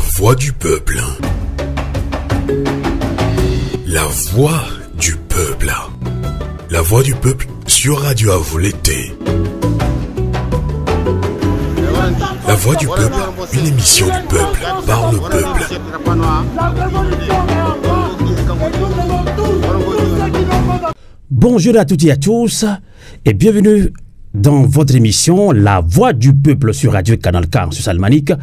voix du peuple. La voix du peuple. La voix du peuple sur Radio Avou l'été. La voix du peuple, une émission du peuple, par le peuple. Bonjour à toutes et à tous et bienvenue dans votre émission La Voix du Peuple sur Radio Canal K sur Salmanique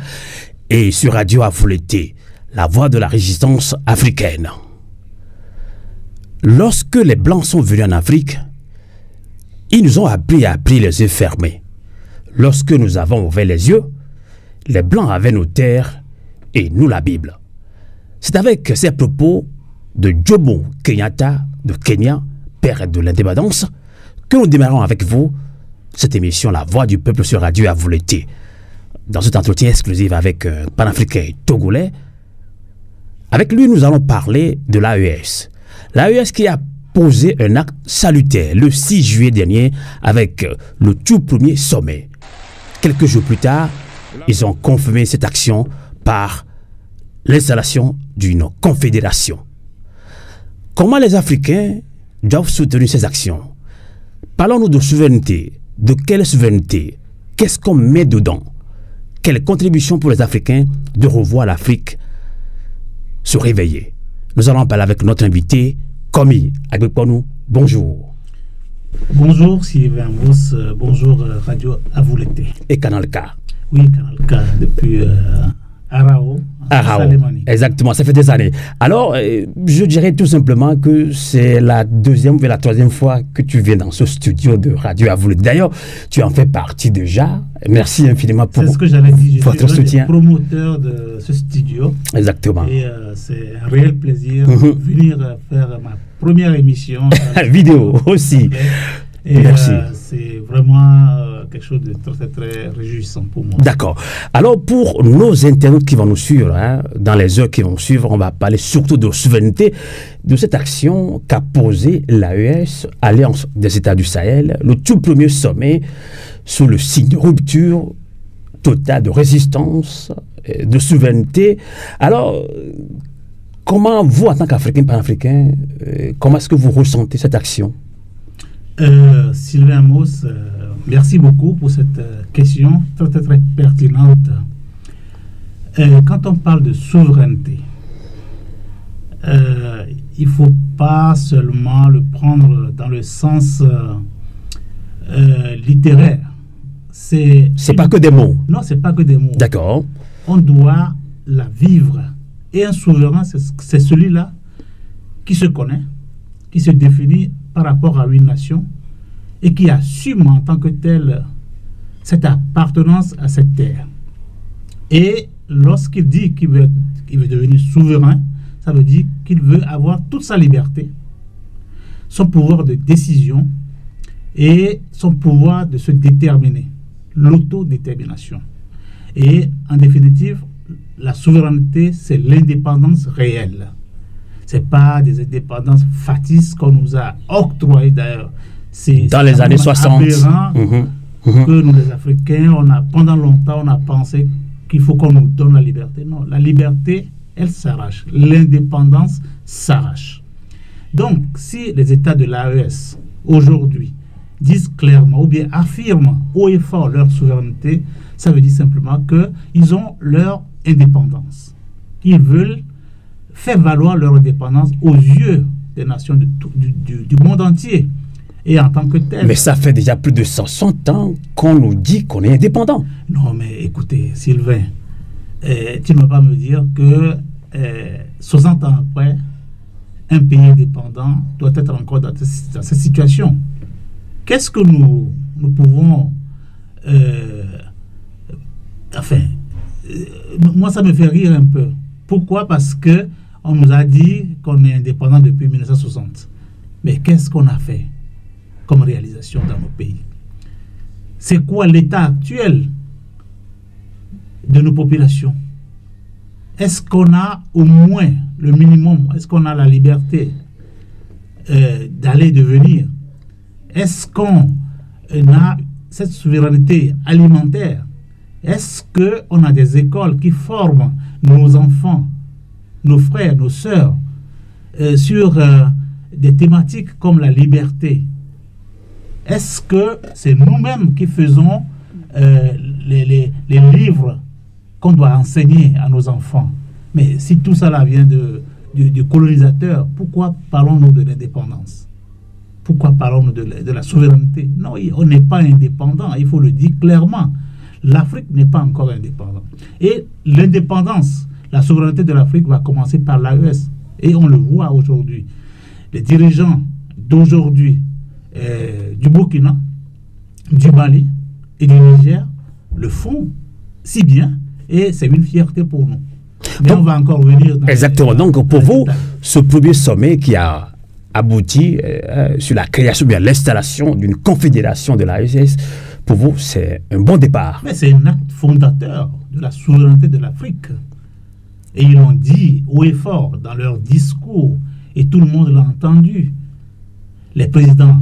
et sur Radio Avou l'été, la voix de la résistance africaine. Lorsque les Blancs sont venus en Afrique, ils nous ont appris à prier les yeux fermés. Lorsque nous avons ouvert les yeux, les Blancs avaient nos terres et nous la Bible. C'est avec ces propos de Jomo Kenyatta de Kenya, père de l'indépendance, que nous démarrons avec vous cette émission La Voix du Peuple sur Radio Avou l'été. Dans cet entretien exclusif avec un panafricain togolais, avec lui nous allons parler de l'AES. L'AES qui a posé un acte salutaire le 6 juillet dernier avec le tout premier sommet. Quelques jours plus tard, ils ont confirmé cette action par l'installation d'une confédération. Comment les Africains doivent soutenir ces actions? Parlons-nous de souveraineté. De quelle souveraineté? Qu'est-ce qu'on met dedans? Quelle contribution pour les Africains de revoir l'Afrique se réveiller? Nous allons parler avec notre invité, Komi Agbeponou. Bonjour. Bonjour Sylvain Mousse, bonjour Radio Avou l'été. Et Canal K. Oui, Canal K, depuis Arao. Exactement, ça fait des années. Alors, je dirais tout simplement que c'est la deuxième ou la troisième fois que tu viens dans ce studio de Radio Avou l'été. D'ailleurs, tu en fais partie déjà. Merci infiniment pour votre soutien. C'est ce que j'allais dire. Je suis promoteur de ce studio. Exactement. Et c'est un réel plaisir de venir faire ma première émission. Vidéo aussi. Et merci. C'est vraiment quelque chose de très, très réjouissant pour moi. D'accord. Alors, pour nos internautes qui vont nous suivre, dans les heures qui vont suivre, on va parler surtout de souveraineté, de cette action qu'a posée l'AES, Alliance des États du Sahel, le tout premier sommet sous le signe de rupture totale de résistance, de souveraineté. Alors, comment vous, en tant qu'Africain, panafricain, comment est-ce que vous ressentez cette action? Sylvain Mousse, merci beaucoup pour cette question très, très, très pertinente. Quand on parle de souveraineté, il ne faut pas seulement le prendre dans le sens littéraire. C'est pas que des mots. Non, c'est pas que des mots. D'accord. On doit la vivre. Et un souverain, c'est celui-là qui se connaît, qui se définit par rapport à une nation et qui assume en tant que tel cette appartenance à cette terre. Et lorsqu'il dit qu'il veut devenir souverain, ça veut dire qu'il veut avoir toute sa liberté, son pouvoir de décision et son pouvoir de se déterminer, l'autodétermination. Et en définitive, la souveraineté, c'est l'indépendance réelle. Ce n'est pas des indépendances factices qu'on nous a octroyées d'ailleurs. Dans les années 60. Que nous les Africains, pendant longtemps, on a pensé qu'il faut qu'on nous donne la liberté. Non, la liberté, elle s'arrache. L'indépendance s'arrache. Donc, si les États de l'AES, aujourd'hui, disent clairement ou bien affirment haut et fort leur souveraineté, ça veut dire simplement qu'ils ont leur indépendance. Ils veulent faire valoir leur indépendance aux yeux des nations du monde entier. Et en tant que tel... Mais ça fait déjà plus de 160 ans qu'on nous dit qu'on est indépendant. Non, mais écoutez, Sylvain, tu ne vas pas me dire que 60 ans après, un pays indépendant doit être encore dans cette situation. Qu'est-ce que nous pouvons... moi, ça me fait rire un peu. Pourquoi? Parce qu'on nous a dit qu'on est indépendant depuis 1960. Mais qu'est-ce qu'on a fait comme réalisation dans nos pays? C'est quoi l'état actuel de nos populations? Est-ce qu'on a au moins le minimum? Est-ce qu'on a la liberté d'aller et de venir? Est-ce qu'on a cette souveraineté alimentaire? Est-ce qu'on a des écoles qui forment nos enfants, nos frères, nos sœurs, sur des thématiques comme la liberté? Est-ce que c'est nous-mêmes qui faisons les livres qu'on doit enseigner à nos enfants? Mais si tout ça là vient du colonisateur, pourquoi parlons-nous de l'indépendance? Pourquoi parlons-nous de la souveraineté? Non, on n'est pas indépendant, il faut le dire clairement. L'Afrique n'est pas encore indépendante. Et l'indépendance, la souveraineté de l'Afrique va commencer par l'AES. Et on le voit aujourd'hui. Les dirigeants d'aujourd'hui, du Burkina, du Mali et du Niger, le font si bien. Et c'est une fierté pour nous. Mais donc, on va encore venir... Exactement. Donc, pour vous, ce premier sommet qui a abouti sur la création, bien l'installation d'une confédération de l'AES, pour vous, c'est un bon départ. Mais c'est un acte fondateur de la souveraineté de l'Afrique. Et ils l'ont dit haut et fort dans leur discours, et tout le monde l'a entendu. Les présidents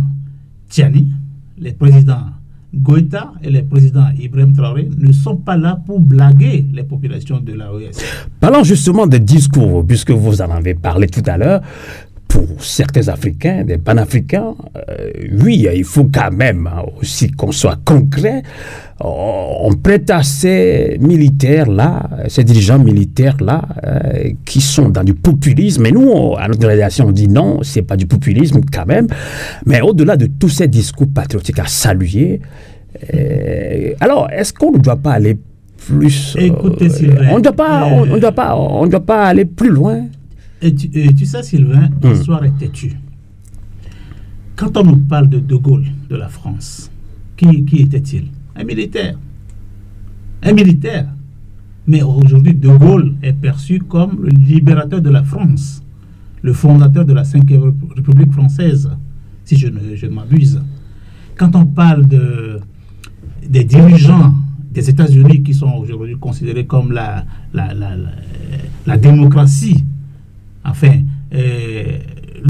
Tiani, les présidents Goïta et les présidents Ibrahim Traoré ne sont pas là pour blaguer les populations de l'AES. Parlons justement des discours, puisque vous en avez parlé tout à l'heure. Pour certains Africains, des panafricains, oui, il faut quand même aussi qu'on soit concret. On prête à ces militaires-là, ces dirigeants militaires-là, qui sont dans du populisme. Et nous, à notre rédaction, on dit non, c'est pas du populisme quand même. Mais au-delà de tous ces discours patriotiques à saluer, alors, est-ce qu'on ne doit pas aller plus... Écoutez, Sylvain... On ne doit pas aller plus loin. Et tu sais, Sylvain, l'histoire est têtue. Quand on nous parle de Gaulle, de la France, qui était-il? Un militaire. Un militaire. Mais aujourd'hui, De Gaulle est perçu comme le libérateur de la France, le fondateur de la 5e République française, si je ne m'abuse. Quand on parle des dirigeants des États-Unis qui sont aujourd'hui considérés comme la démocratie, enfin,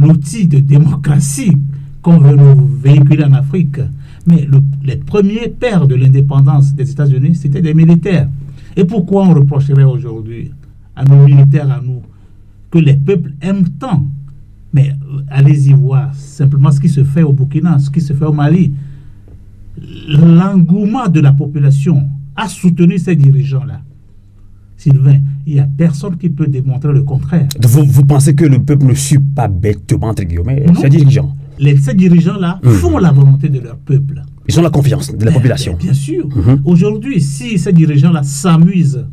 l'outil de démocratie qu'on veut nous véhiculer en Afrique. Mais les premiers pères de l'indépendance des États-Unis, c'était des militaires. Et pourquoi on reprocherait aujourd'hui à nos militaires, à nous, que les peuples aiment tant? Mais allez-y voir simplement ce qui se fait au Burkina, ce qui se fait au Mali. L'engouement de la population a soutenu ces dirigeants-là. Sylvain, il n'y a personne qui peut démontrer le contraire. Vous pensez que le peuple ne suit pas bêtement, entre guillemets, ces dirigeants? Ces dirigeants-là font la volonté de leur peuple. Ils ont la confiance de la population. Bien sûr. Aujourd'hui, si ces dirigeants-là s'amusent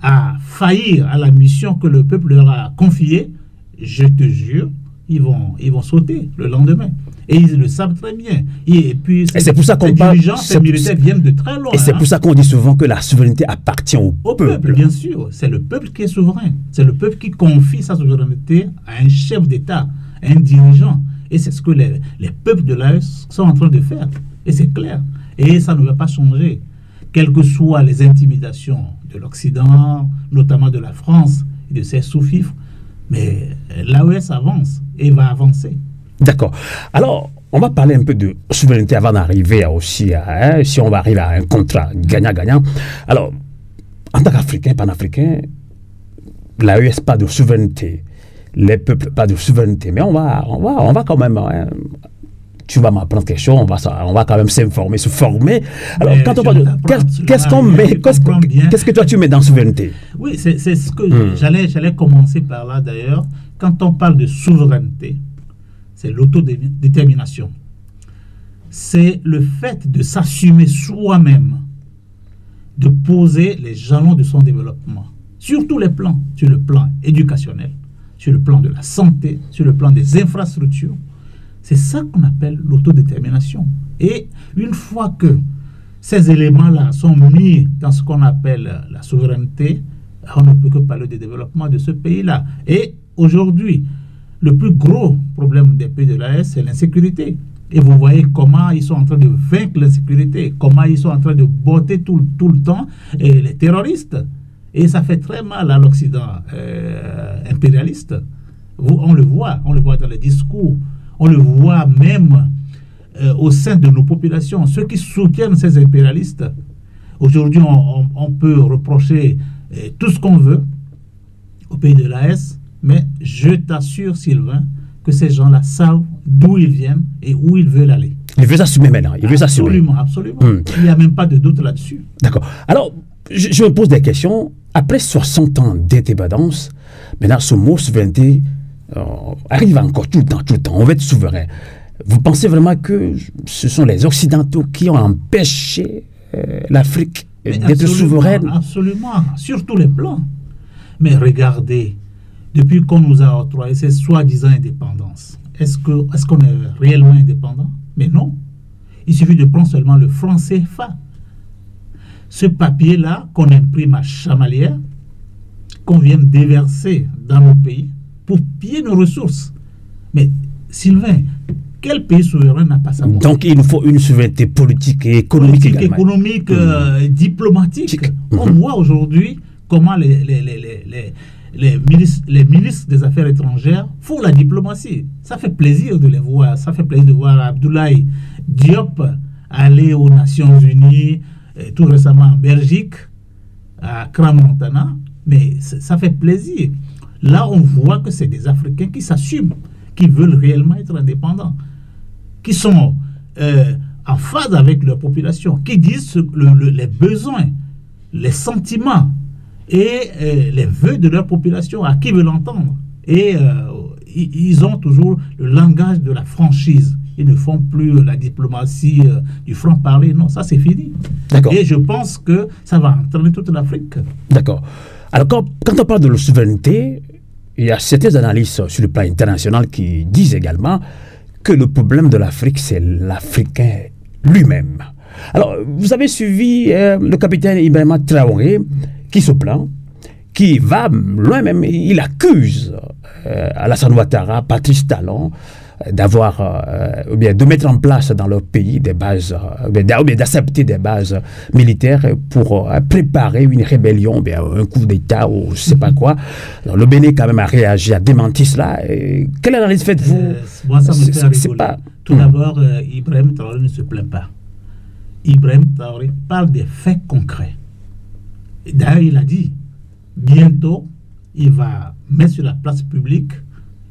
à faillir à la mission que le peuple leur a confiée, je te jure, ils vont sauter le lendemain. Et ils le savent très bien. Et puis, c'est pour ça qu'on parle. Ces militaires viennent de très loin. Et c'est pour ça qu'on dit souvent que la souveraineté appartient au peuple. Bien sûr. C'est le peuple qui est souverain. C'est le peuple qui confie sa souveraineté à un chef d'État, à un dirigeant. Et c'est ce que les peuples de l'AES sont en train de faire. Et c'est clair. Et ça ne va pas changer. Quelles que soient les intimidations de l'Occident, notamment de la France et de ses sous-fifres, mais l'AES avance et va avancer. D'accord. Alors, on va parler un peu de souveraineté avant d'arriver aussi à, si on va arriver à un contrat gagnant-gagnant. Alors, en tant qu'Africain, panafricain, l'AES pas de souveraineté, les peuples pas de souveraineté, mais on va quand même, tu vas m'apprendre quelque chose, on va quand même s'informer, se former. Alors, quand on parle de, qu'est-ce qu'on met, qu'est-ce que toi tu mets dans souveraineté? Oui, c'est ce que j'allais commencer par là d'ailleurs. Quand on parle de souveraineté, c'est l'autodétermination. C'est le fait de s'assumer soi-même, de poser les jalons de son développement, sur tous les plans, sur le plan éducationnel, sur le plan de la santé, sur le plan des infrastructures. C'est ça qu'on appelle l'autodétermination. Et une fois que ces éléments-là sont mis dans ce qu'on appelle la souveraineté, on ne peut que parler du développement de ce pays-là. Et aujourd'hui, le plus gros problème des pays de l'AES, c'est l'insécurité. Et vous voyez comment ils sont en train de vaincre l'insécurité, comment ils sont en train de botter tout le temps les terroristes. Et ça fait très mal à l'Occident impérialiste. On le voit dans les discours, on le voit même au sein de nos populations. Ceux qui soutiennent ces impérialistes, aujourd'hui on peut reprocher tout ce qu'on veut au pays de l'AS, mais je t'assure, Sylvain, que ces gens-là savent d'où ils viennent et où ils veulent aller. Il veut s'assumer maintenant. Il veut s'assumer. Absolument, absolument. Il n'y a même pas de doute là-dessus. D'accord. Alors, je me pose des questions. Après 60 ans d'indépendance, maintenant, ce mot souveraineté arrive encore tout le temps, tout le temps. On veut être souverain. Vous pensez vraiment que ce sont les Occidentaux qui ont empêché l'Afrique d'être souveraine? Absolument, sur tous les plans. Mais regardez, depuis qu'on nous a octroyé ces soi-disant indépendances, est-ce qu'on est réellement indépendant? Mais non. Il suffit de prendre seulement le franc CFA. Ce papier-là qu'on imprime à Chamalières, qu'on vient de déverser dans nos pays pour piller nos ressources. Mais Sylvain, quel pays souverain n'a pas ça? Donc il nous faut une souveraineté politique et économique également. Économique, diplomatique. On voit aujourd'hui comment les ministres des Affaires étrangères font la diplomatie. Ça fait plaisir de les voir. Ça fait plaisir de voir Abdoulaye Diop aller aux Nations Unies, tout récemment en Belgique, à Crans-Montana. Mais ça fait plaisir. Là, on voit que c'est des Africains qui s'assument, qui veulent réellement être indépendants, qui sont en phase avec leur population, qui disent les besoins, les sentiments et les vœux de leur population, à qui veulent entendre. Et ils ont toujours le langage de la franchise. Ils ne font plus la diplomatie du franc-parler. Non, ça c'est fini. Et je pense que ça va entraîner toute l'Afrique. D'accord. Alors quand on parle de la souveraineté, il y a certaines analystes sur le plan international qui disent également que le problème de l'Afrique, c'est l'Africain lui-même. Alors, vous avez suivi le capitaine Ibrahima Traoré, qui se plaint, qui va loin même, il accuse Alassane Ouattara, Patrice Talon, de mettre en place dans leur pays des bases, d'accepter des bases militaires pour préparer une rébellion, un coup d'État ou je ne sais pas quoi. Alors, le Bénin quand même a réagi, a démenti cela. Quelle analyse faites-vous? Moi, ça me fait rigoler. Tout d'abord, Ibrahima Traoré ne se plaint pas. Ibrahima Traoré parle des faits concrets. D'ailleurs, il a dit, bientôt, il va mettre sur la place publique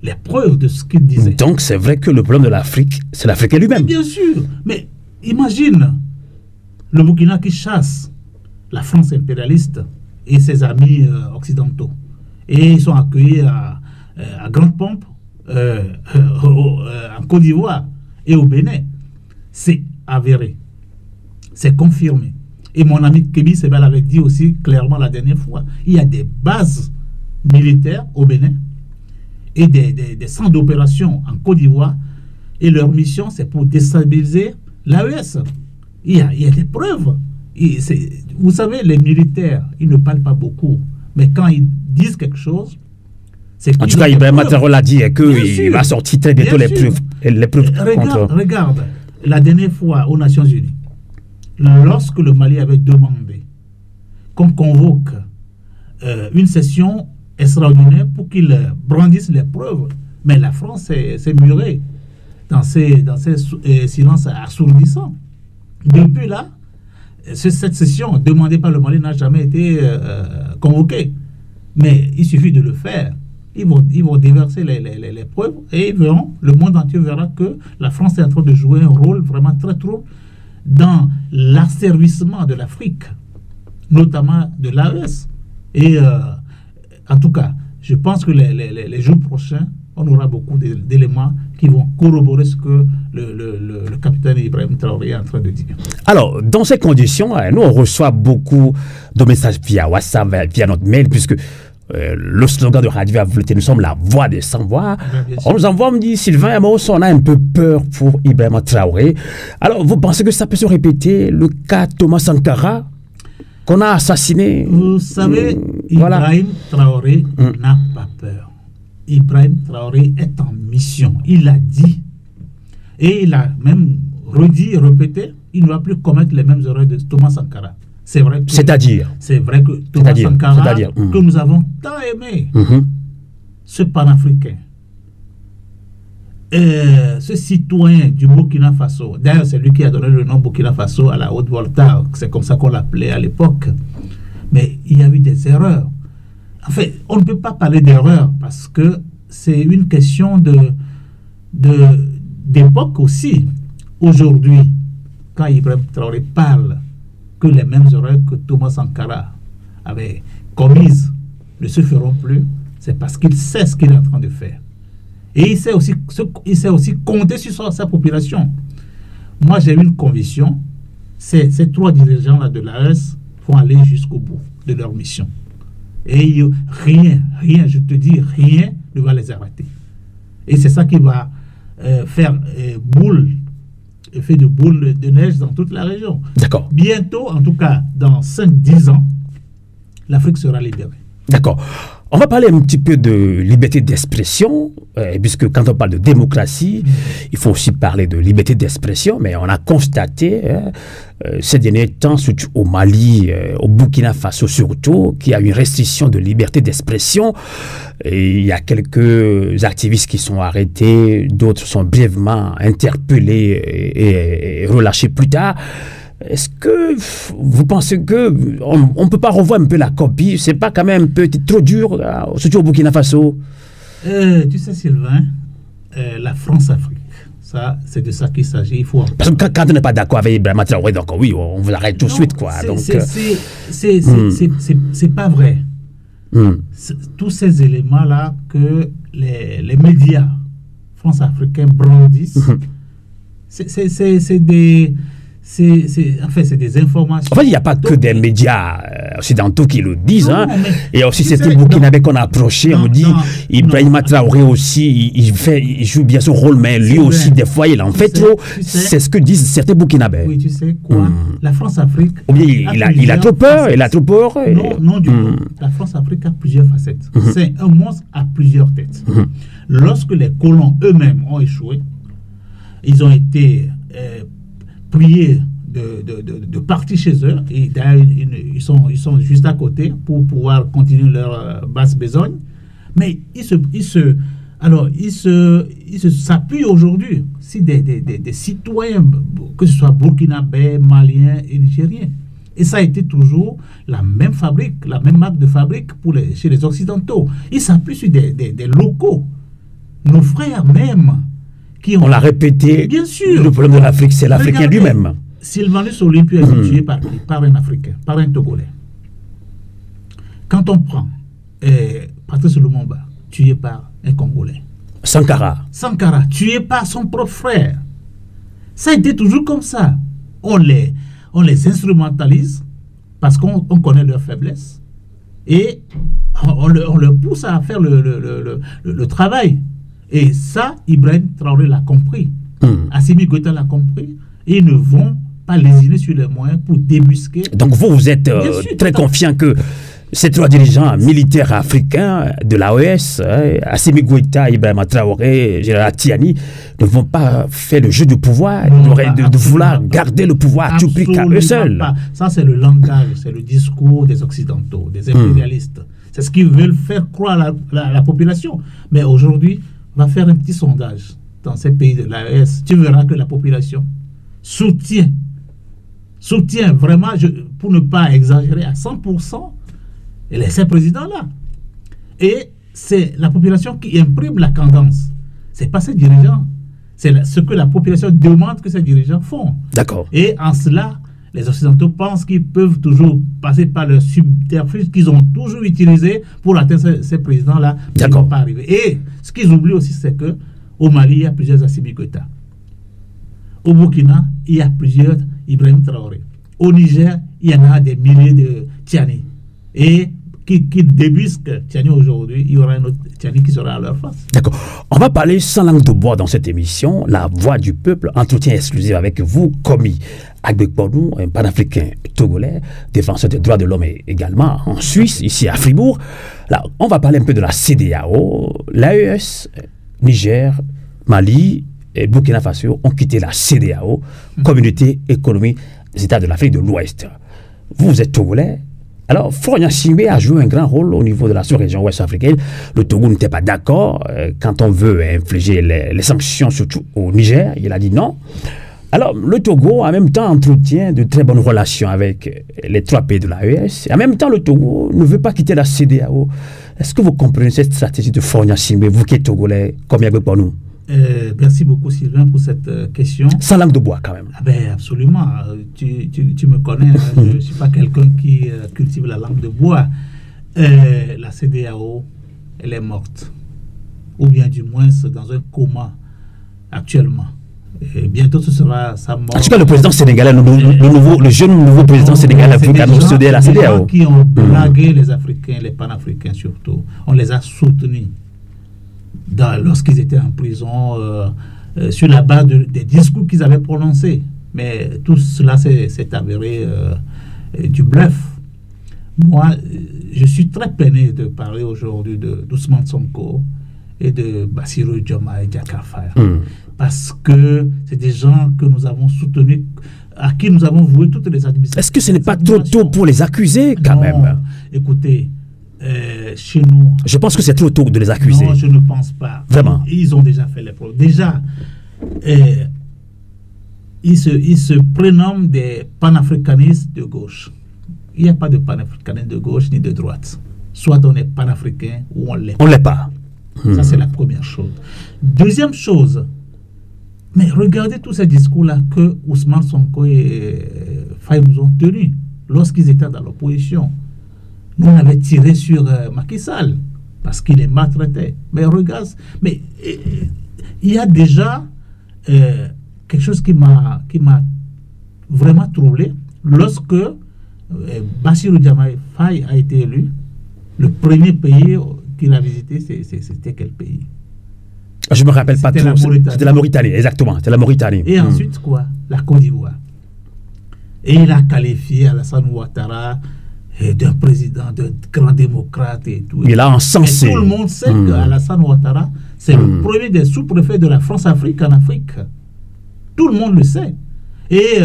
les preuves de ce qu'il disait. Donc, c'est vrai que le problème de l'Afrique, c'est l'Africain lui-même. Bien sûr. Mais imagine le Burkina qui chasse la France impérialiste et ses amis occidentaux. Et ils sont accueillis à grande pompe en Côte d'Ivoire et au Bénin. C'est avéré. C'est confirmé. Et mon ami Kébi Sebel avait dit aussi clairement la dernière fois, il y a des bases militaires au Bénin et des centres d'opération en Côte d'Ivoire, et leur mission c'est pour déstabiliser l'AES. Il y a des preuves. Vous savez, les militaires, ils ne parlent pas beaucoup, mais quand ils disent quelque chose, c'est en tout cas, Ibrahima Traoré l'a dit qu'il va sortir très bientôt les preuves regarde, la dernière fois aux Nations Unies, lorsque le Mali avait demandé qu'on convoque une session extraordinaire pour qu'ils brandissent les preuves, mais la France s'est murée dans ces silences assourdissants. Depuis là, cette session demandée par le Mali n'a jamais été convoquée. Mais il suffit de le faire. Ils vont déverser les preuves et le monde entier verra que la France est en train de jouer un rôle vraiment très trouble dans l'asservissement de l'Afrique, notamment de l'AES. Et en tout cas, je pense que les jours prochains, on aura beaucoup d'éléments qui vont corroborer ce que le capitaine Ibrahima Traoré est en train de dire. Alors, dans ces conditions, nous, on reçoit beaucoup de messages via WhatsApp, via notre mail, puisque le slogan de Radio Avouleté, nous sommes la voix des sans-voix. On nous envoie, on me dit, Sylvain, on a un peu peur pour Ibrahima Traoré. Alors, vous pensez que ça peut se répéter, le cas Thomas Sankara, qu'on a assassiné? Vous savez, Ibrahima Traoré n'a pas peur. Ibrahima Traoré est en mission. Il l'a dit. Et il a même redit et répété, il ne va plus commettre les mêmes erreurs de Thomas Sankara. C'est vrai que, c'est vrai que Thomas Sankara, que nous avons tant aimé, ce panafricain, ce citoyen du Burkina Faso, d'ailleurs c'est lui qui a donné le nom Burkina Faso à la Haute-Volta, c'est comme ça qu'on l'appelait à l'époque, Mais il y a eu des erreurs. En fait, on ne peut pas parler d'erreur parce que c'est une question d'époque aussi. Aujourd'hui, quand Ibrahim Traoré parle que les mêmes erreurs que Thomas Sankara avait commises ne se feront plus, c'est parce qu'il sait ce qu'il est en train de faire. Et il sait aussi compter sur sa population. Moi, j'ai une conviction, ces trois dirigeants-là de l'AES vont aller jusqu'au bout de leur mission. Et rien, je te dis, rien ne va les arrêter. Et c'est ça qui va faire effet de boule de neige dans toute la région. D'accord. Bientôt, en tout cas, dans 5-10 ans, l'Afrique sera libérée. D'accord. On va parler un petit peu de liberté d'expression, puisque quand on parle de démocratie, il faut aussi parler de liberté d'expression, mais on a constaté ces derniers temps, surtout au Mali, au Burkina Faso surtout, qu'il y a une restriction de liberté d'expression. Il y a quelques activistes qui sont arrêtés, d'autres sont brièvement interpellés et relâchés plus tard. Est-ce que vous pensez qu'on ne peut pas revoir un peu la copie? C'est pas quand même un peu trop dur, surtout au Burkina Faso? Tu sais, Sylvain, la France-Afrique, ça, c'est de ça qu'il s'agit. Il faut parce que quand on n'est pas d'accord avec Ibrahim Traoré, donc oui, on vous arrête tout de suite, quoi. C'est pas vrai. Tous ces éléments-là que les médias france-africains brandissent, c'est des... En fait, c'est des informations. En fait, il n'y a pas que des médias occidentaux qui le disent. Non, hein. Mais et aussi, c'était Burkinabé qu'on a approché. On me dit, Ibrahim Traoré aussi, il joue bien son rôle, mais lui aussi, des fois, il en fait trop. C'est ce que disent certains Burkinabés. Oui, tu sais quoi? La France-Afrique. Ou bien, il a trop peur. Il a trop peur. Non, du tout. La France-Afrique a plusieurs facettes. C'est un monstre à plusieurs têtes. Lorsque les colons eux-mêmes ont échoué, ils ont été priés de partir chez eux, et d'ailleurs ils sont juste à côté pour pouvoir continuer leur basse besogne, mais ils s'appuient aujourd'hui si des citoyens, que ce soit burkinabés, maliens et nigériens. Et ça a été toujours la même fabrique, la même marque de fabrique chez les Occidentaux. Ils s'appuient sur des locaux. Nos frères même, on l'a répété, bien sûr. Le problème de l'Afrique, c'est l'Africain lui-même. Sylvanus Olympio a été tué par un Africain, par un Togolais. Quand on prend Patrice Lumumba, tué par un Congolais. Sankara, tué par son propre frère. Ça a été toujours comme ça. On les instrumentalise parce qu'on connaît leurs faiblesses et on leur pousse à faire le travail. Et ça, Ibrahim Traoré l'a compris. Assimi Goïta l'a compris. Et ils ne vont pas lésiner sur les moyens pour débusquer. Donc vous êtes très confiant que ces trois dirigeants militaires africains de l'AES, Assimi Goïta, Ibrahim Traoré, Général Tiani, ne vont pas faire le jeu du pouvoir, de vouloir garder le pouvoir à tout prix qu'à eux seuls. Pas. Ça, c'est le langage, c'est le discours des Occidentaux, des impérialistes. C'est ce qu'ils veulent faire croire à la population. Mais aujourd'hui, on va faire un petit sondage dans ces pays de l'AES. Tu verras que la population soutient vraiment, pour ne pas exagérer, à 100%, ces présidents-là. Et c'est la population qui imprime la tendance. Ce n'est pas ces dirigeants. C'est ce que la population demande que ces dirigeants font. D'accord. Et en cela, les Occidentaux pensent qu'ils peuvent toujours passer par le subterfuge qu'ils ont toujours utilisé pour atteindre ces présidents-là. Ils ne vont pas arriver. Et ce qu'ils oublient aussi, c'est qu'au Mali, il y a plusieurs Assimi Goïta. Au Burkina, il y a plusieurs Ibrahim Traoré. Au Niger, il y en a des milliers de Tiani. Et qui débusquent Tiani aujourd'hui, il y aura un autre Tiani qui sera à leur face. D'accord. On va parler sans langue de bois dans cette émission. La voix du peuple, entretien exclusif avec vous, Komi Agbekponu, un panafricain togolais, défenseur des droits de l'homme également en Suisse, ici à Fribourg. Là, on va parler un peu de la CEDEAO. L'AES, Niger, Mali et Burkina Faso ont quitté la CEDEAO, Communauté économique des États de l'Afrique de l'Ouest. Vous êtes togolais. Alors, Florian Simbe a joué un grand rôle au niveau de la sous-région ouest-africaine. Le Togo n'était pas d'accord quand on veut infliger les sanctions, surtout au Niger. Il a dit non. Alors, le Togo, en même temps, entretient de très bonnes relations avec les 3 pays de l'AES. En même temps, le Togo ne veut pas quitter la CEDEAO. Est-ce que vous comprenez cette stratégie de Faure Gnassingbé, vous qui êtes Togolais, comme Yagbe pour nous? Merci beaucoup, Sylvain, pour cette question. Sans langue de bois, quand même. Ah ben, absolument. Tu me connais, hein, je ne suis pas quelqu'un qui cultive la langue de bois. La CEDEAO, elle est morte. Ou bien, du moins, dans un coma actuellement. Et bientôt, ce sera sa mort. En tout cas, le président sénégalais, le jeune nouveau président sénégalais, a voulu annoncer de la CEDEAO. C'est des gens qui ont blagué les Africains, les panafricains surtout. On les a soutenus lorsqu'ils étaient en prison sur la base des discours qu'ils avaient prononcés. Mais tout cela s'est avéré du bluff. Moi, je suis très peiné de parler aujourd'hui d'Ousmane Sonko et de Bassirou Diomaye Diakhar Faye. Parce que c'est des gens que nous avons soutenus, à qui nous avons voué toutes les administrations. Est-ce que ce n'est pas trop tôt pour les accuser, quand même? Écoutez, chez nous... Je pense que c'est trop tôt de les accuser. Non, je ne pense pas. Vraiment? Ils ont déjà fait les problèmes. Déjà, ils se prénomment des panafricanistes de gauche. Il n'y a pas de panafricanisme de gauche ni de droite. Soit on est panafricain ou on l'est pas. On ne l'est pas. Ça, c'est la première chose. Deuxième chose, mais regardez tous ces discours-là que Ousmane Sonko et Faye nous ont tenus lorsqu'ils étaient dans l'opposition. Nous, on avait tiré sur Macky Sall parce qu'il est maltraité. Mais regarde, mais il y a déjà quelque chose qui m'a vraiment troublé. Lorsque Bassirou Diomaye Faye a été élu, le premier pays qu'il a visité, c'était quel pays? Je ne me rappelle pas trop. C'était la Mauritanie, exactement. C'était la Mauritanie. Et ensuite, quoi? La Côte d'Ivoire. Et il a qualifié Alassane Ouattara d'un président, d'un grand démocrate et tout. Il a encensé. Et tout le monde sait qu'Alassane Ouattara, c'est le premier des sous-préfets de la France-Afrique en Afrique. Tout le monde le sait. Et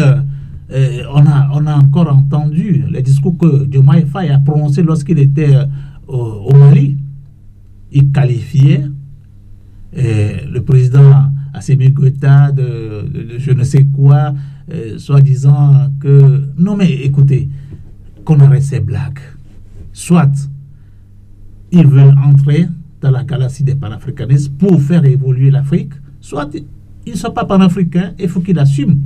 on a encore entendu les discours que Diomaye Faye a prononcés lorsqu'il était au Mali. Il qualifiait le président Assimi Goïta de je ne sais quoi, soit disant que... Non mais écoutez, qu'on arrête ces blagues. Soit ils veulent entrer dans la galaxie des panafricanistes pour faire évoluer l'Afrique, soit ils ne sont pas panafricains et il faut qu'ils assument.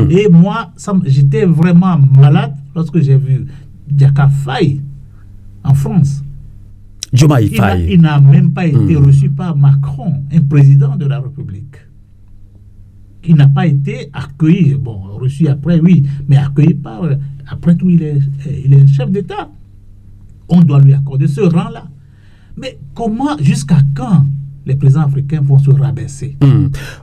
Et moi, j'étais vraiment malade lorsque j'ai vu Diakhar Faye en France. Diomaye Faye. Il n'a même pas été reçu par Macron, un président de la République. Il n'a pas été accueilli, bon, reçu après, oui, mais accueilli par... Après tout, il est chef d'État. On doit lui accorder ce rang-là. Mais comment, jusqu'à quand les présidents africains vont se rabaisser?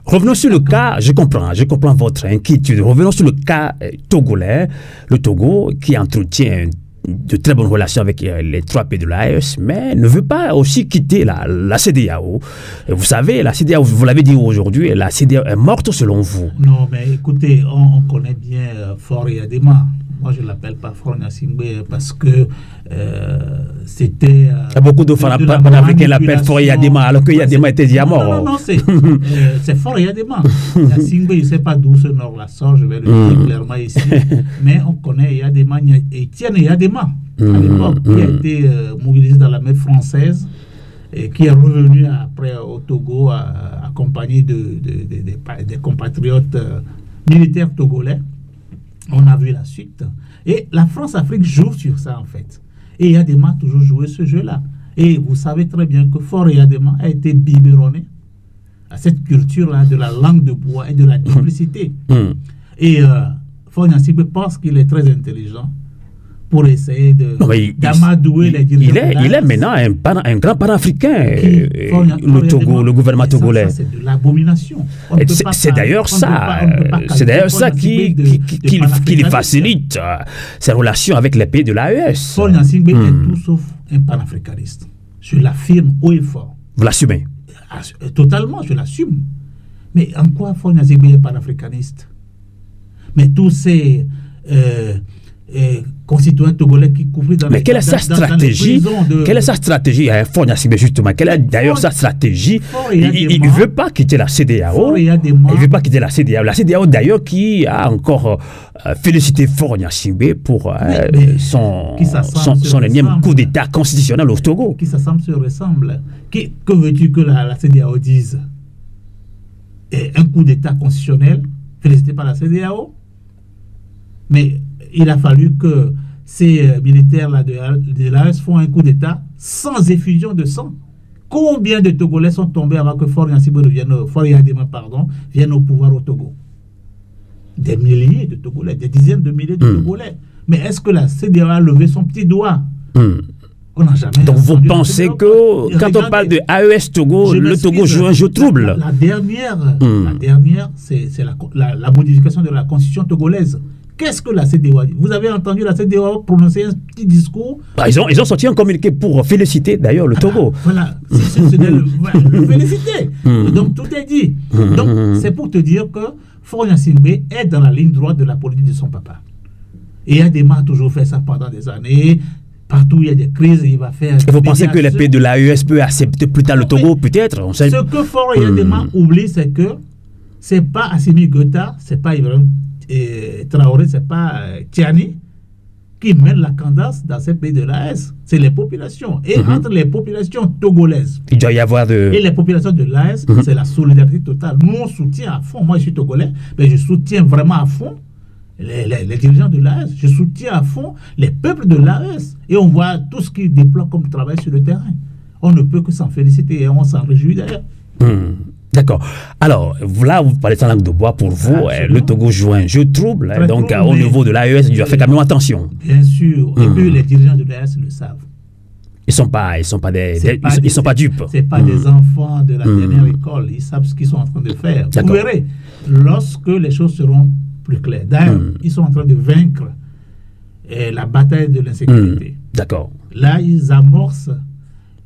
Revenons sur le cas, je comprends votre inquiétude. Revenons sur le cas togolais, le Togo qui entretient de très bonnes relations avec les 3 pays de l'AES, mais ne veut pas aussi quitter la CEDEAO. Vous savez, la CEDEAO, vous l'avez dit aujourd'hui, la CEDEAO est morte selon vous. Non, mais écoutez, on connaît bien Faure Yadema. Moi, je ne l'appelle pas Faure Gnassingbé parce que c'était... beaucoup de panafricains l'appellent Faure Yadema alors que Yadema était déjà mort. Non, c'est Faure Yadema. Gnassingbé, je ne sais pas d'où ce nom-là sort, je vais le dire clairement ici. Mais on connaît Yadema, Etienne Yadema, à l'époque, qui a été mobilisé dans l'armée française et qui est revenu après au Togo accompagné des compatriotes militaires togolais. On a vu la suite. Et la France-Afrique joue sur ça, en fait. Et Yadema a toujours joué ce jeu-là. Et vous savez très bien que Faure Yadema a été biberonné à cette culture-là de la langue de bois et de la duplicité. Et Faure Gnassingbé pense qu'il est très intelligent pour essayer d'amadouer les dirigeants. Il est maintenant un grand panafricain, le Togo, le gouvernement togolais. C'est de l'abomination. C'est d'ailleurs ça qui facilite ses relations avec les pays de l'AES. Faure Gnassingbé est tout sauf un panafricaniste. Je l'affirme haut et fort. Vous l'assumez? Totalement, je l'assume. Mais en quoi Faure Gnassingbé est panafricaniste? Mais tous ces concitoyens togolais qui couvraient dans mais quelle est sa stratégie? Quelle est sa stratégie à Faure Gnassingbé, justement? Quelle est d'ailleurs sa stratégie? Il ne veut pas quitter la CEDEAO. Il ne veut pas quitter la CEDEAO. La CEDEAO, d'ailleurs, qui a encore félicité Faure Gnassingbé pour son énième coup d'État constitutionnel au Togo. Qui s'assemble se ressemble. Que veux-tu que la CEDEAO dise? Un coup d'État constitutionnel félicité par la CEDEAO? Mais il a fallu que ces militaires-là de l'AES font un coup d'État sans effusion de sang. Combien de Togolais sont tombés avant que Faure Gnassingbé vienne au pouvoir au Togo? Des milliers de Togolais, des dizaines de milliers de Togolais. Mais est-ce que la CEDEAO a levé son petit doigt? On n'a jamais. Donc vous pensez que quand on parle de AES Togo, le Togo joue un jeu trouble? La dernière, c'est la modification de la constitution togolaise. Qu'est-ce que la CEDEAO a dit? Vous avez entendu la CEDEAO prononcer un petit discours? Ils ont sorti un communiqué pour féliciter d'ailleurs le Togo. Voilà, le féliciter. Donc tout est dit. Donc c'est pour te dire que Faure Gnassingbé est dans la ligne droite de la politique de son papa. Et Adema a toujours fait ça pendant des années. Partout où il y a des crises, il va faire... Et vous pensez que les pays de l'AES peuvent accepter plus tard le Togo, peut-être? Ce que Faure Adema oublie, c'est que c'est pas Assimi Goïta, c'est pas Ibrahim Traoré, c'est pas Tiani qui mène la cadence dans ces pays de l'AES. C'est les populations. Et entre les populations togolaises il doit y avoir et les populations de l'AES, c'est la solidarité totale. Nous, on soutient à fond. Moi, je suis togolais, mais je soutiens vraiment à fond les dirigeants de l'AES. Je soutiens à fond les peuples de l'AES. Et on voit tout ce qu'ils déploient comme travail sur le terrain. On ne peut que s'en féliciter et on s'en réjouit d'ailleurs. D'accord. Alors, là, vous parlez sans langue de bois. Pour vous, le Togo joue un jeu trouble. Donc, au niveau de l'AES, il doit faire quand même attention. Bien sûr. Et puis, les dirigeants de l'AES le savent. Ils sont pas dupes. C'est pas des enfants de la dernière école. Ils savent ce qu'ils sont en train de faire. Vous verrez, lorsque les choses seront plus claires. D'ailleurs, ils sont en train de vaincre la bataille de l'insécurité. D'accord. Là, ils amorcent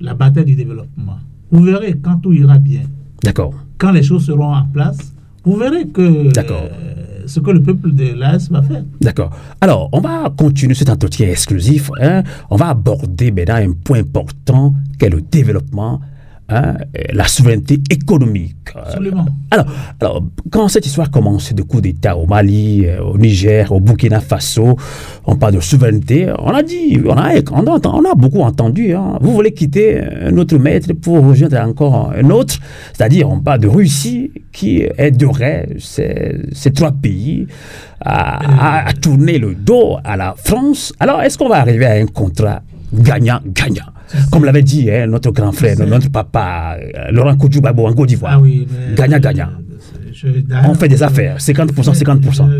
la bataille du développement. Vous verrez quand tout ira bien. D'accord. Quand les choses seront en place, vous verrez que ce que le peuple de l'AES va faire. D'accord. Alors, on va continuer cet entretien exclusif. On va aborder maintenant un point important qu'est le développement, la souveraineté économique. Absolument. Alors, quand cette histoire commence de coup d'État au Mali, au Niger, au Burkina Faso, on parle de souveraineté. On a beaucoup entendu. Vous voulez quitter un autre maître pour rejoindre encore un autre. C'est-à-dire, on parle de Russie qui aiderait ces trois pays à tourner le dos à la France. Alors, est-ce qu'on va arriver à un contrat gagnant-gagnant? Comme l'avait dit notre grand frère, notre papa, Laurent Koudjoubabo en Côte d'Ivoire. Gagnant-gagnant. On fait des affaires, 50%, 50%.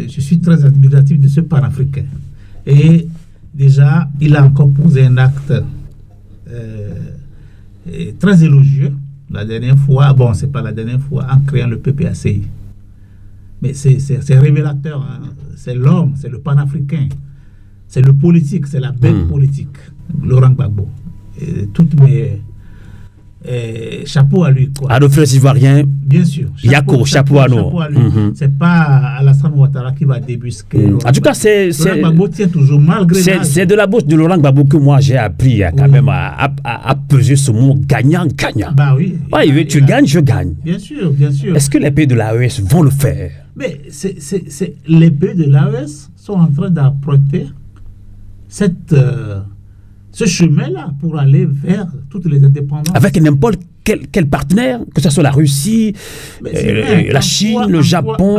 Je suis très admiratif de ce panafricain. Et déjà, il a encore posé un acte très élogieux la dernière fois. Bon, c'est pas la dernière fois, en créant le PPACI. Mais c'est révélateur. C'est l'homme, c'est le panafricain. C'est le politique, c'est la belle politique. Laurent Gbagbo. Toutes mes chapeau à lui. À nos frères ivoiriens. Bien sûr. Chapeau à nous. C'est pas Alassane Ouattara qui va débusquer. En tout cas, Laurent Gbagbo tient toujours malgré. C'est de la bouche de Laurent Gbagbo que moi j'ai appris quand même à peser ce mot gagnant-gagnant. Bah oui. Tu gagnes, je gagne. Bien sûr, bien sûr. Est-ce que les pays de l'AES vont le faire? Mais les pays de l'AES sont en train d'apprêter ce chemin-là pour aller vers toutes les indépendances. Avec n'importe quel partenaire, que ce soit la Russie, la Chine, le Japon,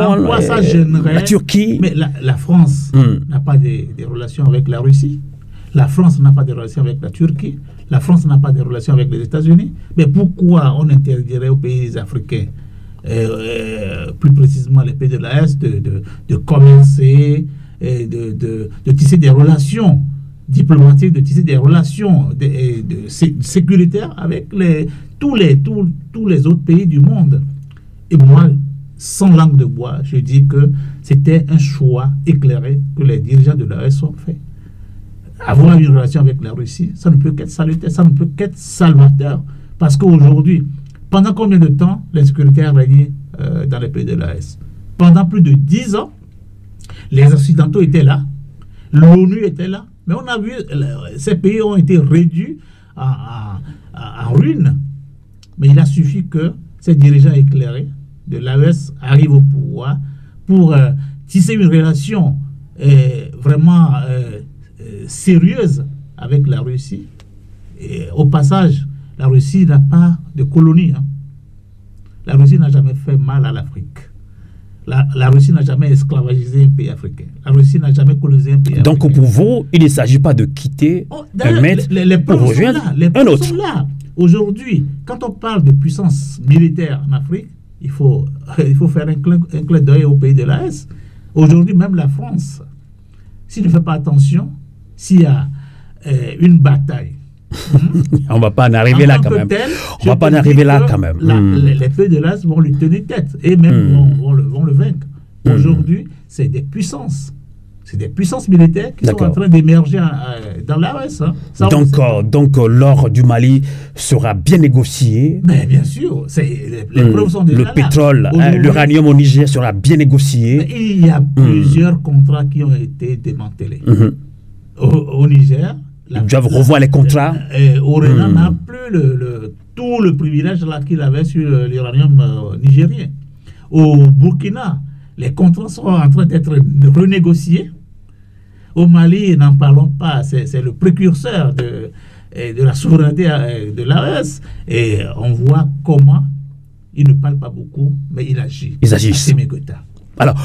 la Turquie. Mais la France n'a pas des relations avec la Russie. La France n'a pas de relations avec la Turquie. La France n'a pas de relations avec les États-Unis. Mais pourquoi on interdirait aux pays africains, plus précisément les pays de l'Est, de commercer, de tisser des relations diplomatiques, de tisser des relations sécuritaires avec tous les autres pays du monde? Et moi, sans langue de bois, je dis que c'était un choix éclairé que les dirigeants de l'AES ont fait. Avoir une relation avec la Russie, ça ne peut qu'être salutaire, ça ne peut qu'être salvateur. Parce qu'aujourd'hui, pendant combien de temps l'insécurité a régné dans les pays de l'AES? Pendant plus de 10 ans, les Occidentaux étaient là, l'ONU était là. Mais on a vu, ces pays ont été réduits en ruine. Mais il a suffi que ces dirigeants éclairés de l'AES arrivent au pouvoir pour tisser une relation vraiment sérieuse avec la Russie. Et au passage, la Russie n'a pas de colonie. Hein. La Russie n'a jamais fait mal à l'Afrique. La Russie n'a jamais esclavagisé un pays africain. La Russie n'a jamais colonisé un pays africain. Donc pour vous, il ne s'agit pas de quitter un maître pour rejoindre un autre. Sont là. Aujourd'hui, quand on parle de puissance militaire en Afrique, il faut faire un clin d'œil au pays de l'AES. Aujourd'hui, même la France, s'il ne fait pas attention, s'il y a une bataille, on ne va pas en arriver là quand même. On va pas en arriver là quand même. Les pays de l'AES vont lui tenir tête et même vont le vaincre. Aujourd'hui, c'est des puissances. C'est des puissances militaires qui sont en train d'émerger dans l'AES. Hein. Donc l'or du Mali sera bien négocié. Mais bien sûr, les preuves sont déjà là. Le pétrole, l'uranium au Niger sera bien négocié. Mais il y a plusieurs contrats qui ont été démantelés. Au Niger, ils doivent revoir les contrats. Orena n'a plus tout le privilège qu'il avait sur l'uranium nigérien. Au Burkina, les contrats sont en train d'être renégociés. Au Mali, n'en parlons pas, c'est le précurseur de la souveraineté de l'AES. Et on voit comment il ne parle pas beaucoup, mais il agit. Ils agissent. Alors,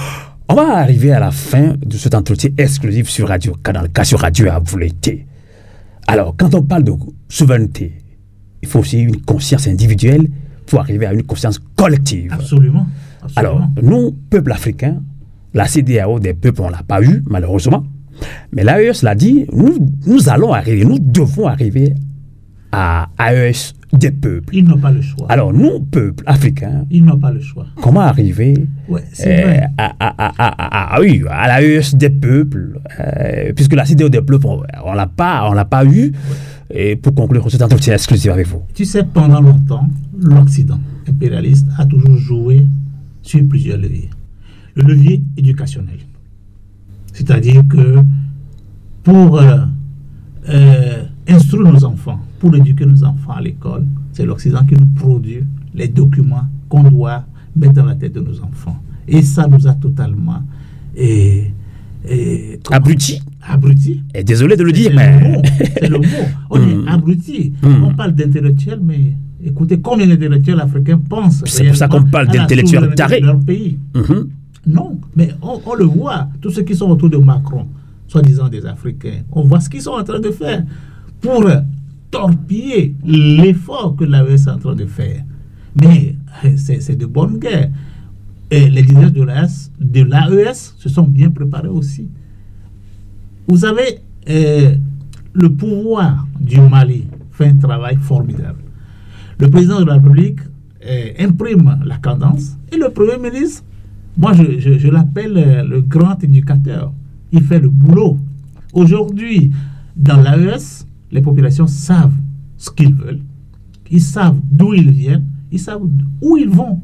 on va arriver à la fin de cet entretien exclusif sur Radio Canal K, sur Radio à vous l'été. Alors, quand on parle de souveraineté, il faut aussi une conscience individuelle pour arriver à une conscience collective. Absolument. Alors, nous, peuple africain, la CEDEAO des peuples, on ne l'a pas eu, malheureusement. Mais l'AES l'a dit, nous allons arriver, nous devons arriver à AES des peuples. Ils n'ont pas le choix. Alors, nous, peuple africain, ils n'ont pas le choix. Comment arriver à l'AES des peuples, puisque la CEDEAO des peuples, on l'a pas eu. Et pour conclure cet entretien exclusif avec vous. Tu sais, pendant longtemps, l'Occident impérialiste a toujours joué sur plusieurs leviers. Le levier éducationnel. C'est-à-dire que pour instruire nos enfants, pour éduquer nos enfants à l'école, c'est l'Occident qui nous produit les documents qu'on doit mettre dans la tête de nos enfants. Et ça nous a totalement abrutis. Et désolé de le dire, mais... C'est le mot. On est abrutis. On parle d'intellectuels, mais écoutez, combien d'intellectuels africains pensent c'est pour ça qu'on parle d'intellectuels tarés. Leur pays. Non, mais on le voit. Tous ceux qui sont autour de Macron, soi-disant des Africains, on voit ce qu'ils sont en train de faire pour torpiller l'effort que l'AES est en train de faire. Mais c'est de bonne guerre. Et les dirigeants de l'AES se sont bien préparés aussi. Vous savez, le pouvoir du Mali fait un travail formidable. Le président de la République imprime la cadence et le Premier ministre, moi je l'appelle le grand éducateur. Il fait le boulot. Aujourd'hui, dans l'AES, les populations savent ce qu'ils veulent, ils savent d'où ils viennent, ils savent où ils vont.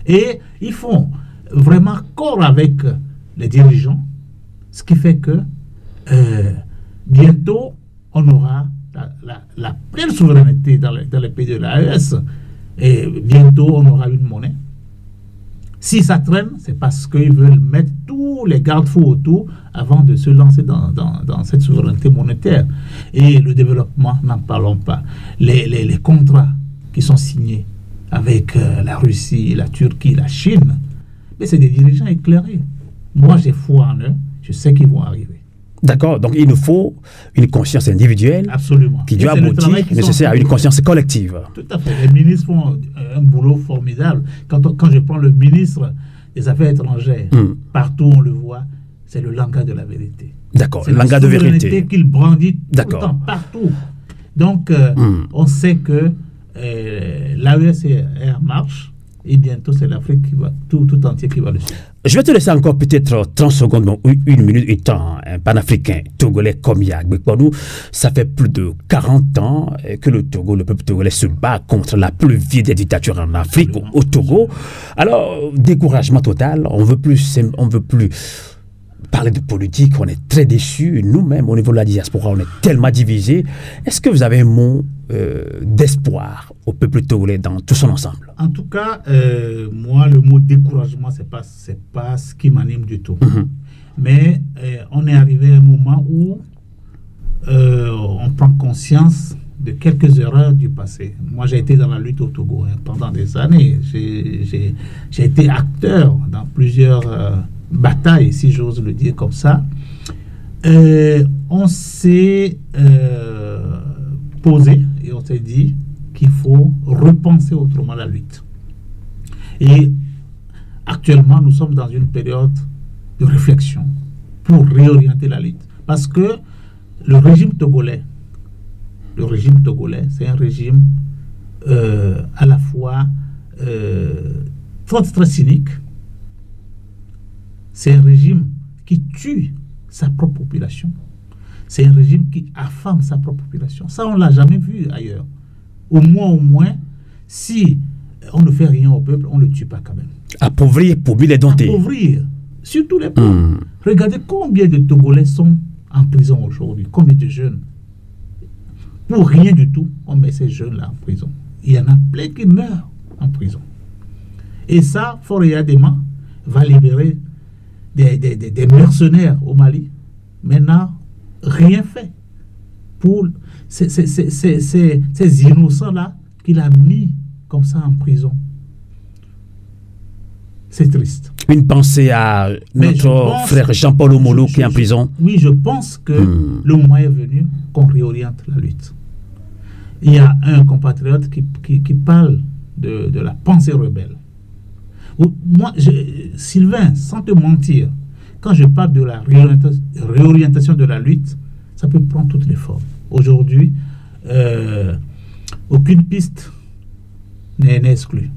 Et ils font vraiment corps avec les dirigeants, ce qui fait que bientôt, on aura la pleine souveraineté dans les pays de l'AES. Et bientôt, on aura une monnaie. Si ça traîne, c'est parce qu'ils veulent mettre tous les garde-fous autour avant de se lancer dans cette souveraineté monétaire. Et le développement, n'en parlons pas. Les contrats qui sont signés avec la Russie, la Turquie, la Chine, mais c'est des dirigeants éclairés. Moi, j'ai foi en eux. Je sais qu'ils vont arriver. D'accord, donc il nous faut une conscience individuelle. Absolument. Qui doit aboutir nécessaire à une conscience collective. Tout à fait. Les ministres font un boulot formidable. Quand je prends le ministre des Affaires étrangères, partout on le voit, c'est le langage de la vérité. D'accord, le langage de vérité. C'est la souveraineté qu'il brandit tout le temps, partout. Donc, on sait que l'AES est en marche. Et bientôt, c'est l'Afrique tout entier qui va le suivre. Je vais te laisser encore peut-être 30 secondes, donc 1 minute étant un panafricain togolais comme Yagbe. Pour nous, ça fait plus de 40 ans que le Togo, le peuple togolais se bat contre la plus vieille des dictatures en Afrique, au Togo. Alors, découragement total, on veut plus parler de politique, on est très déçus. Nous-mêmes, au niveau de la diaspora, on est tellement divisés. Est-ce que vous avez un mot d'espoir au peuple togolais dans tout son ensemble? En tout cas, moi, le mot découragement, c'est pas ce qui m'anime du tout. Mais on est arrivé à un moment où on prend conscience de quelques erreurs du passé. Moi, j'ai été dans la lutte au Togo pendant des années. J'ai été acteur dans plusieurs batailles, si j'ose le dire comme ça. On s'est posé et on s'est dit qu'il faut repenser autrement la lutte. Et actuellement, nous sommes dans une période de réflexion pour réorienter la lutte. Parce que le régime togolais, c'est un régime à la fois très cynique. C'est un régime qui tue sa propre population. C'est un régime qui affame sa propre population. Ça, on ne l'a jamais vu ailleurs. Au moins, si on ne fait rien au peuple, on ne le tue pas quand même. Appauvrir pour mieux les dompter. Appauvrir, sur tous les plans. Regardez combien de Togolais sont en prison aujourd'hui, combien de jeunes. Pour rien du tout, on met ces jeunes-là en prison. Il y en a plein qui meurent en prison. Et ça, Foria Dema va libérer des mercenaires au Mali. Maintenant, rien fait pour ces innocents-là qu'il a mis comme ça en prison. C'est triste. Une pensée à notre frère Jean-Paul Omolo qui est en prison. Oui, je pense que le moment est venu qu'on réoriente la lutte. Il y a un compatriote qui parle de la pensée rebelle. Moi, Sylvain, sans te mentir, quand je parle de la réorientation de la lutte, ça peut prendre toutes les formes. Aujourd'hui, aucune piste n'est exclue.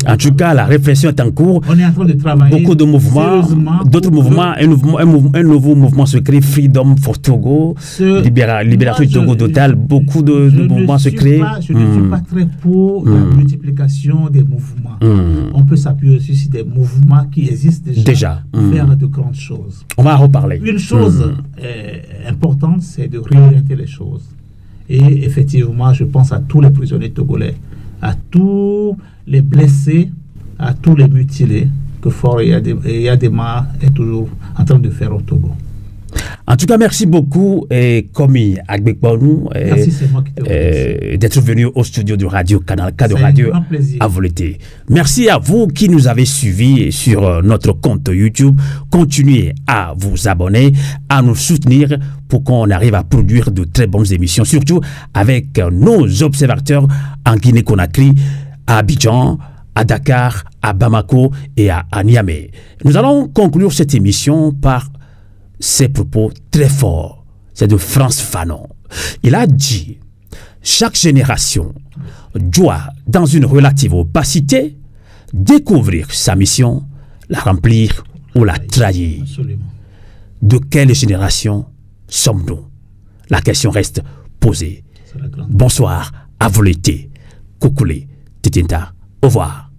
En tout cas, la réflexion est en cours. On est en train de travailler. Beaucoup de mouvements, d'autres mouvements. Un nouveau mouvement se crée, Freedom for Togo, Libération du Togo total. Beaucoup de mouvements se créent. Je ne suis pas très pour la multiplication des mouvements. On peut s'appuyer aussi sur des mouvements qui existent déjà. Pour faire de grandes choses. On va en reparler. Une chose importante, c'est de réorienter les choses. Et effectivement, je pense à tous les prisonniers togolais, à tous les blessés, à tous les mutilés que Fort Yadema est toujours en train de faire au Togo. En tout cas, merci beaucoup, Komi Agbekbanou, d'être venu au studio de Radio Canal K de Radio à Volonté. Merci à vous qui nous avez suivis sur notre compte YouTube. Continuez à vous abonner, à nous soutenir pour qu'on arrive à produire de très bonnes émissions, surtout avec nos observateurs en Guinée-Conakry, à Abidjan, à Dakar, à Bamako et à Niamey. Nous allons conclure cette émission par ces propos très forts. C'est de Frantz Fanon. Il a dit: chaque génération doit, dans une relative opacité, découvrir sa mission, la remplir ou la trahir. Absolument. De quelle génération sommes-nous? La question reste posée. Bonsoir, à vous l'été. Koukoulé, Titinta, au revoir.